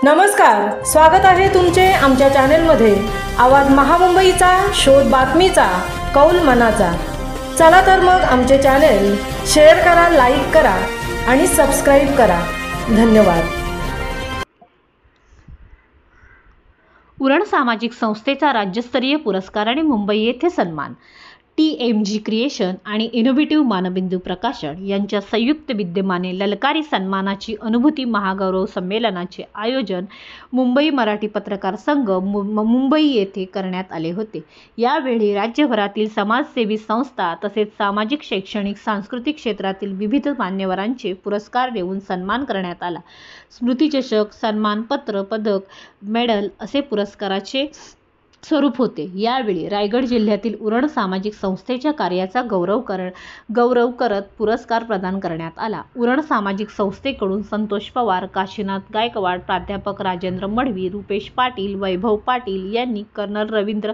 नमस्कार, स्वागत आहे तुमचे आमच्या चॅनेलमध्ये। आवाज महामुंबईचा, शोध बातमीचा, कौल मनाचा। चला तर मग आमचे चॅनेल शेअर करा, लाईक करा आणि सबस्क्राइब करा। धन्यवाद। उरण सामाजिक संस्थेचा राज्यस्तरीय पुरस्कार आणि मुंबई येथे सन्मान। TMG क्रिएशन आणि इनोव्हेटिव्ह मानबिंदू प्रकाशन यांच्या संयुक्त विद्यमाने ललकारी सन्मानाची अनुभूती महागौरव संमेलनाचे आयोजन मुंबई मराठी पत्रकार संघ मुंबई येथे करण्यात आले होते। यावेळी राज्यभरातील समाजसेवी संस्था तसेच सामाजिक, शैक्षणिक, सांस्कृतिक क्षेत्रातील विविध मान्यवरांचे पुरस्कार देऊन सन्मान करण्यात आला। स्मृतिचषक, सन्मानपत्र, पदक, मेडल असे पुरस्काराचे स्वरूप होते। यावेळी रायगड जिल्ह्यातील उरण सामाजिक संस्थेच्या कार्याचा गौरव करत पुरस्कार प्रदान करण्यात आला। उरण सामाजिक संस्थेकडून संतोष पवार, काशीनाथ गायकवाड, प्राध्यापक राजेंद्र मडवी, रुपेश पाटील, वैभव पाटील यांनी कर्नल रवींद्र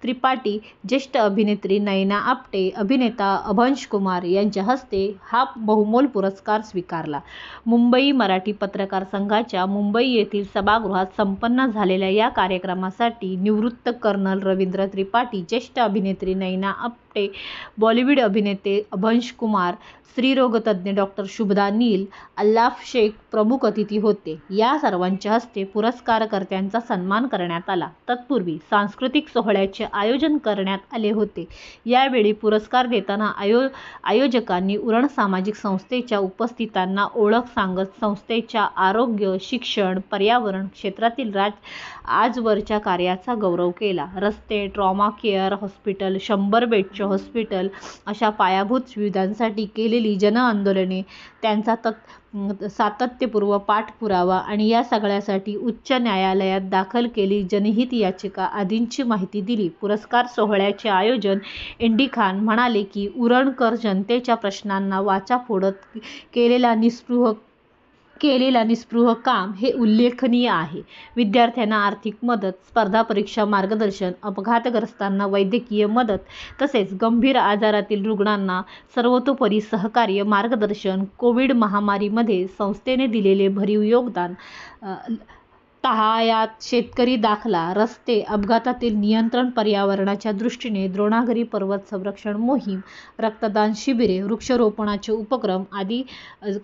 त्रिपाठी, ज्येष्ठ अभिनेत्री नयना आपटे, अभिनेता अभंश कुमार यांच्या हस्ते हा बहुमोल पुरस्कार स्वीकारला। मुंबई मराठी पत्रकार संघाच्या मुंबई येथील सभागृहात संपन्न झालेल्या या कार्यक्रमासाठी निवृत्त कर्नल रवींद्र त्रिपाठी, ज्येष्ठ अभिनेत्री नयना आपटे, बॉलिवूड अभिनेते अभंश कुमार, स्त्रीरोगतज्ञ डॉक्टर शुभदा नील, अल्लाफ शेख प्रमुख अतिथी होते। या सर्वांच्या हस्ते पुरस्कारकर्त्यांचा सन्मान करण्यात आला। तत्पूर्वी सांस्कृतिक सोहळ्याचे आयोजन करण्यात आले होते। यावेळी पुरस्कार देताना आयोजकांनी उरण सामाजिक संस्थेच्या उपस्थितांना ओळख सांगत संस्थेच्या आरोग्य, शिक्षण, पर्यावरण क्षेत्रातील आजवरच्या कार्याचा गौरव केला। रस्ते, ट्रॉमा केअर हॉस्पिटल, 100 बेडचे हॉस्पिटल अशा पायाभूत सुविधांसाठी केलेली जनआंदोलने, त्यांचा सातत्यपूर्व पाठपुरावा आणि या सगळ्यासाठी उच्च न्यायालयात दाखल केली जनहित याचिका आदींची माहिती दिली। पुरस्कार सोहळ्याचे आयोजन इंडी खान म्हणाले की उरणकर जनतेच्या प्रश्नांना वाचा फोडत केलेला निस्पृह काम हे उल्लेखनीय आहे। विद्यार्थ्यांना आर्थिक मदत, स्पर्धा परीक्षा मार्गदर्शन, अपघातग्रस्तांना वैद्यकीय मदत तसेच गंभीर आजारातील रुग्णांना सर्वतोपरी सहकार्य, मार्गदर्शन, कोविड महामारीमध्ये संस्थेने दिलेले भरीव योगदान, ताहयात शेतकरी दाखला, रस्ते अपघातातील नियंत्रण, पर्यावरणाच्या दृष्टीने द्रोणागिरी पर्वत संरक्षण मोहीम, रक्तदान शिबिरे, वृक्षारोपणाचे उपक्रम आदी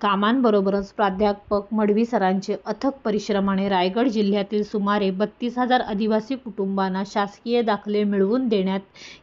कामांबरोबरच प्राध्यापक मडवी सरांचे अथक परिश्रमाने रायगड जिल्ह्यातील सुमारे 32,000 आदिवासी कुटुंबांना शासकीय दाखले मिळवून देण्यात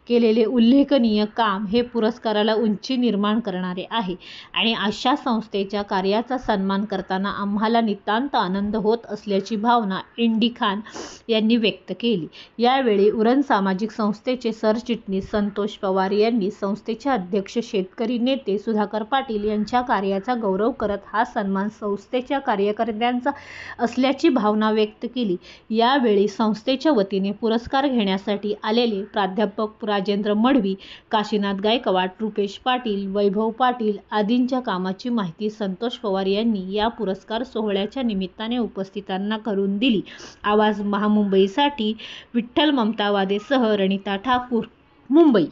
केलेले उल्लेखनीय काम हे पुरस्काराला उंची निर्माण करणारे आहे आणि अशा संस्थेच्या कार्याचा सन्मान करताना आम्हाला नितांत आनंद होत असल्याची भावना इंडी खान यांनी व्यक्त केली। यावेळी उरण सामाजिक संस्थेचे सरचिटणीस संतोष पवार यांनी संस्थेचे अध्यक्ष शेतकरी नेते सुधाकर पाटील यांच्या कार्याचा गौरव करत हा सन्मान संस्थेच्या कार्यकर्त्यांचा असल्याची भावना व्यक्त केली। यावेळी संस्थेच्या वतीने पुरस्कार घेण्यासाठी आलेले प्राध्यापक राजेंद्र मडवी, काशीनाथ गायकवाड, रुपेश पाटील, वैभव पाटील आदींच्या कामाची माहिती संतोष पवार यांनी या पुरस्कार सोहळ्याच्या निमित्ताने उपस्थितांना करून दिली। आवाज महामुंबईसाठी विठ्ठल ममतावादेसह रणिता ठाकूर, मुंबई।